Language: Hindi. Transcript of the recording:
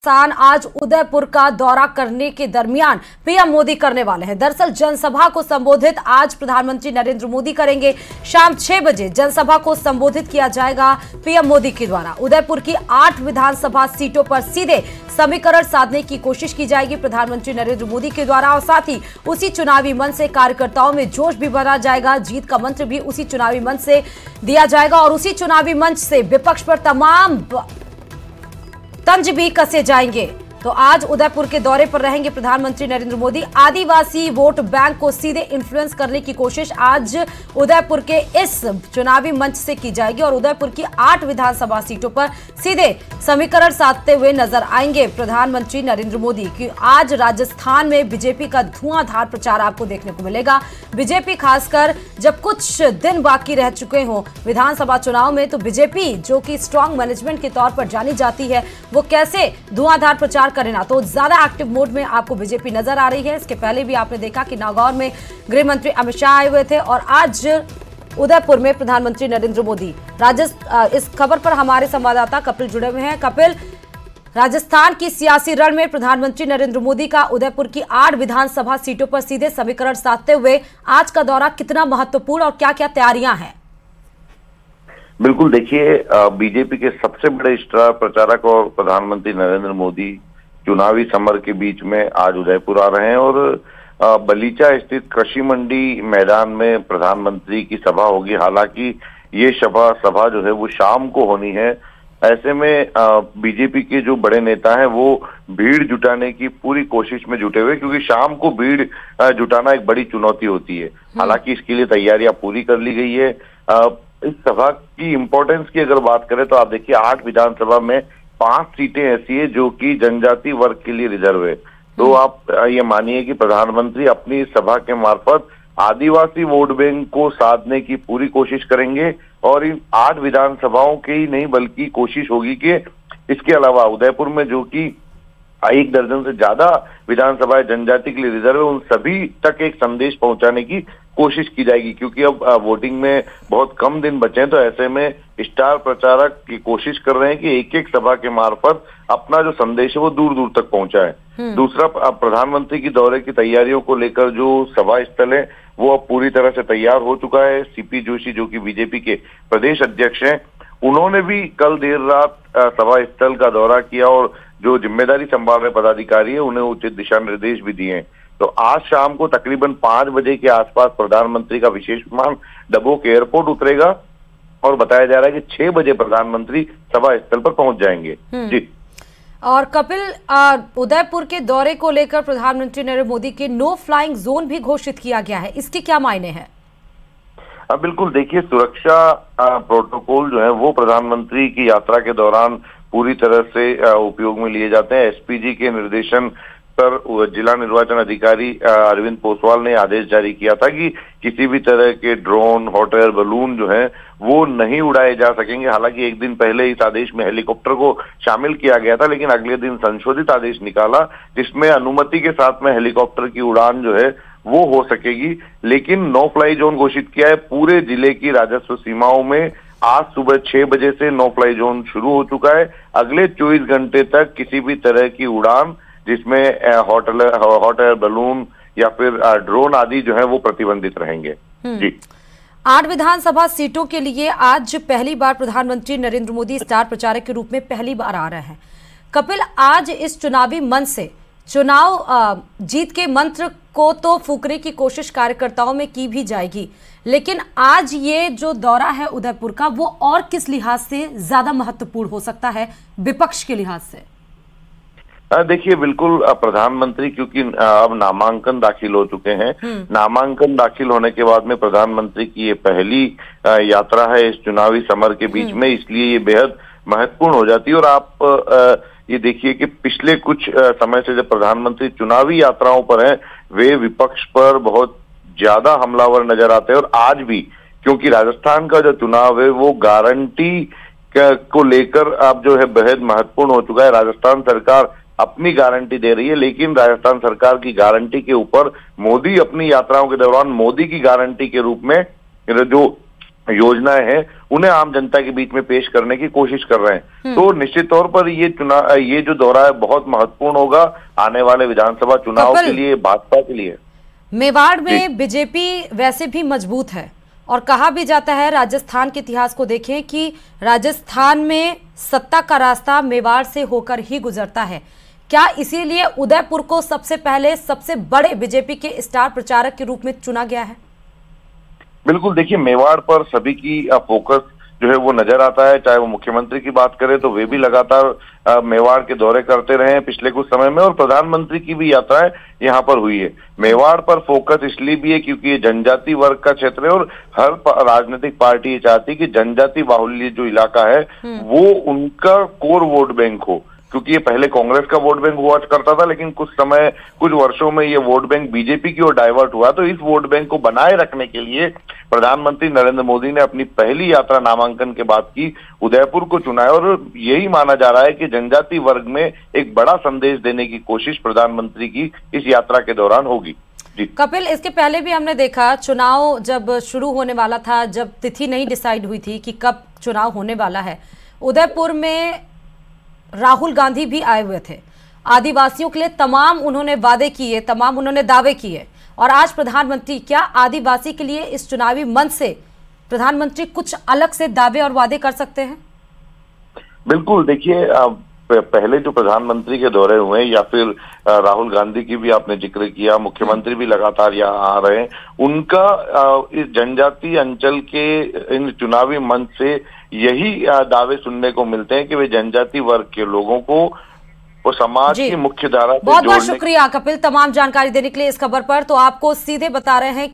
किसान आज उदयपुर का दौरा करने के दरमियान पीएम मोदी करने वाले हैं। दरअसल जनसभा को संबोधित आज प्रधानमंत्री नरेंद्र मोदी करेंगे। शाम 6 बजे जनसभा को संबोधित किया जाएगा पीएम मोदी के द्वारा। उदयपुर की 8 विधानसभा सीटों पर सीधे समीकरण साधने की कोशिश की जाएगी प्रधानमंत्री नरेंद्र मोदी के द्वारा और साथ ही उसी चुनावी मंच से कार्यकर्ताओं में जोश भी भरा जाएगा। जीत का मंत्र भी उसी चुनावी मंच से दिया जाएगा और उसी चुनावी मंच से विपक्ष पर तमाम तंज भी कसे जाएंगे। तो आज उदयपुर के दौरे पर रहेंगे प्रधानमंत्री नरेंद्र मोदी। आदिवासी वोट बैंक को सीधे इन्फ्लुएंस करने की कोशिश आज उदयपुर के इस चुनावी मंच से की जाएगी और उदयपुर की 8 विधानसभा सीटों पर सीधे समीकरण साधते हुए नजर आएंगे प्रधानमंत्री नरेंद्र मोदी। कि आज राजस्थान में बीजेपी का धुआंधार प्रचार आपको देखने को मिलेगा। बीजेपी खासकर जब कुछ दिन बाकी रह चुके हों विधानसभा चुनाव में, तो बीजेपी जो कि स्ट्रांग मैनेजमेंट के तौर पर जानी जाती है, वो कैसे धुआंधार प्रचार करें ना, तो ज्यादा एक्टिव मोड में आपको बीजेपी नजर आ रही है। इसके पहले भी आपने देखा कि नागौर में गृह मंत्री अमित शाह आए हुए थे और आज उदयपुर में प्रधानमंत्री नरेंद्र मोदी। इस खबर पर हमारे संवाददाता कपिल जुड़े हुए हैं। कपिल, राजस्थान की सियासी रण में प्रधानमंत्री नरेंद्र मोदी का उदयपुर की 8 विधानसभा सीटों पर सीधे समीकरण साधते हुए आज का दौरा कितना महत्वपूर्ण और क्या क्या तैयारियां हैं? बिल्कुल, देखिए, बीजेपी के सबसे बड़े स्टार प्रचारक और प्रधानमंत्री नरेंद्र मोदी चुनावी समर के बीच में आज उदयपुर आ रहे हैं और बलीचा स्थित कृषि मंडी मैदान में प्रधानमंत्री की सभा होगी। हालांकि ये सभा जो है वो शाम को होनी है। ऐसे में बीजेपी के जो बड़े नेता हैं वो भीड़ जुटाने की पूरी कोशिश में जुटे हुए, क्योंकि शाम को भीड़ जुटाना एक बड़ी चुनौती होती है। हालांकि इसके लिए तैयारियां पूरी कर ली गई है। इस सभा की इंपॉर्टेंस की अगर बात करें तो आप देखिए 8 विधानसभा में 5 सीटें ऐसी है जो कि जनजाति वर्ग के लिए रिजर्व है। तो आप ये मानिए कि प्रधानमंत्री अपनी सभा के मार्फत आदिवासी वोट बैंक को साधने की पूरी कोशिश करेंगे और इन 8 विधानसभाओं के ही नहीं बल्कि कोशिश होगी कि इसके अलावा उदयपुर में जो कि 1 दर्जन से ज्यादा विधानसभाएं जनजाति के लिए रिजर्व है, उन सभी तक एक संदेश पहुंचाने की कोशिश की जाएगी। क्योंकि अब वोटिंग में बहुत कम दिन बचे हैं, तो ऐसे में स्टार प्रचारक की कोशिश कर रहे हैं कि एक सभा के मार्फत अपना जो संदेश है वो दूर दूर तक पहुंचाए। दूसरा, प्रधानमंत्री की दौरे की तैयारियों को लेकर जो सभा स्थल है वो अब पूरी तरह से तैयार हो चुका है। सीपी जोशी जो कि बीजेपी के प्रदेश अध्यक्ष हैं, उन्होंने भी कल देर रात सभा स्थल का दौरा किया और जो जिम्मेदारी संभाल रहे पदाधिकारी है उन्हें उचित दिशा निर्देश भी दिए हैं। तो आज शाम को तकरीबन 5 बजे के आसपास प्रधानमंत्री का विशेष विमान डबोक एयरपोर्ट उतरेगा और बताया जा रहा है कि 6 बजे प्रधानमंत्री सभा स्थल पर पहुंच जाएंगे। जी। और कपिल, उदयपुर के दौरे को लेकर प्रधानमंत्री नरेंद्र मोदी के नो फ्लाइंग जोन भी घोषित किया गया है, इसके क्या मायने हैं? बिल्कुल, देखिए, सुरक्षा प्रोटोकॉल जो है वो प्रधानमंत्री की यात्रा के दौरान पूरी तरह से उपयोग में लिए जाते हैं। एसपीजी के निर्देशन पर जिला निर्वाचन अधिकारी अरविंद पोसवाल ने आदेश जारी किया था कि किसी भी तरह के ड्रोन, हॉट एयर बलून जो है वो नहीं उड़ाए जा सकेंगे। हालांकि एक दिन पहले इस आदेश में हेलीकॉप्टर को शामिल किया गया था, लेकिन अगले दिन संशोधित आदेश निकाला जिसमें अनुमति के साथ में हेलीकॉप्टर की उड़ान जो है वो हो सकेगी। लेकिन नो फ्लाई जोन घोषित किया है पूरे जिले की राजस्व सीमाओं में। आज सुबह 6 बजे से नो फ्लाई जोन शुरू हो चुका है। अगले 24 घंटे तक किसी भी तरह की उड़ान जिसमें हॉट एयर बलून या फिर ड्रोन आदि जो है वो प्रतिबंधित रहेंगे। जी। 8 विधानसभा सीटों के लिए आज पहली बार प्रधानमंत्री नरेंद्र मोदी स्टार प्रचारक के रूप में पहली बार आ रहे हैं। कपिल, आज इस चुनावी मंच से चुनाव जीत के मंत्र को तो फूकने की कोशिश कार्यकर्ताओं में की भी जाएगी, लेकिन आज ये जो दौरा है उदयपुर का वो और किस लिहाज से ज्यादा महत्वपूर्ण हो सकता है विपक्ष के लिहाज से? देखिए, बिल्कुल, प्रधानमंत्री क्योंकि अब नामांकन दाखिल हो चुके हैं, नामांकन दाखिल होने के बाद में प्रधानमंत्री की ये पहली यात्रा है इस चुनावी समर के बीच में, इसलिए ये बेहद महत्वपूर्ण हो जाती है। और आप ये देखिए कि पिछले कुछ समय से जब प्रधानमंत्री चुनावी यात्राओं पर हैं, वे विपक्ष पर बहुत ज्यादा हमलावर नजर आते हैं। और आज भी, क्योंकि राजस्थान का जो चुनाव है वो गारंटी को लेकर अब जो है बेहद महत्वपूर्ण हो चुका है। राजस्थान सरकार अपनी गारंटी दे रही है, लेकिन राजस्थान सरकार की गारंटी के ऊपर मोदी अपनी यात्राओं के दौरान मोदी की गारंटी के रूप में जो योजनाएं हैं उन्हें आम जनता के बीच में पेश करने की कोशिश कर रहे हैं। तो निश्चित तौर पर ये जो दौरा है बहुत महत्वपूर्ण होगा आने वाले विधानसभा चुनाव के लिए, भाजपा के लिए। मेवाड़ में बीजेपी वैसे भी मजबूत है और कहा भी जाता है, राजस्थान के इतिहास को देखें कि राजस्थान में सत्ता का रास्ता मेवाड़ से होकर ही गुजरता है। क्या इसीलिए उदयपुर को सबसे पहले सबसे बड़े बीजेपी के स्टार प्रचारक के रूप में चुना गया है? बिल्कुल, देखिए मेवाड़ पर सभी की फोकस जो है वो नजर आता है। चाहे वो मुख्यमंत्री की बात करें तो वे भी लगातार मेवाड़ के दौरे करते रहे हैं पिछले कुछ समय में, और प्रधानमंत्री की भी यात्राएं यहाँ पर हुई है। मेवाड़ पर फोकस इसलिए भी है क्योंकि ये जनजाति वर्ग का क्षेत्र है और हर राजनीतिक पार्टी ये चाहती है कि जनजाति बाहुल्य जो इलाका है वो उनका कोर वोट बैंक हो, क्योंकि ये पहले कांग्रेस का वोट बैंक हुआ करता था, लेकिन कुछ वर्षों में ये वोट बैंक बीजेपी की ओर डाइवर्ट हुआ। तो इस वोट बैंक को बनाए रखने के लिए प्रधानमंत्री नरेंद्र मोदी ने अपनी पहली यात्रा नामांकन के बाद की उदयपुर को चुना है, और यही माना जा रहा है कि जनजाति वर्ग में एक बड़ा संदेश देने की कोशिश प्रधानमंत्री की इस यात्रा के दौरान होगी। कपिल, इसके पहले भी हमने देखा चुनाव जब शुरू होने वाला था, जब तिथि नहीं डिसाइड हुई थी कि कब चुनाव होने वाला है, उदयपुर में राहुल गांधी भी आए हुए थे। आदिवासियों के लिए तमाम उन्होंने वादे किए, तमाम उन्होंने दावे किए, और आज प्रधानमंत्री, क्या आदिवासी के लिए इस चुनावी मंच से प्रधानमंत्री कुछ अलग से दावे और वादे कर सकते हैं? बिल्कुल, देखिए पहले जो प्रधानमंत्री के दौरे हुए या फिर राहुल गांधी की भी आपने जिक्र किया, मुख्यमंत्री भी लगातार यहाँ आ रहे हैं, उनका इस जनजातीय अंचल के इन चुनावी मंच से यही दावे सुनने को मिलते हैं कि वे जनजाति वर्ग के लोगों को वो समाज की मुख्य धारा से बहुत बहुत शुक्रिया कपिल तमाम जानकारी देने के लिए इस खबर पर। तो आपको सीधे बता रहे हैं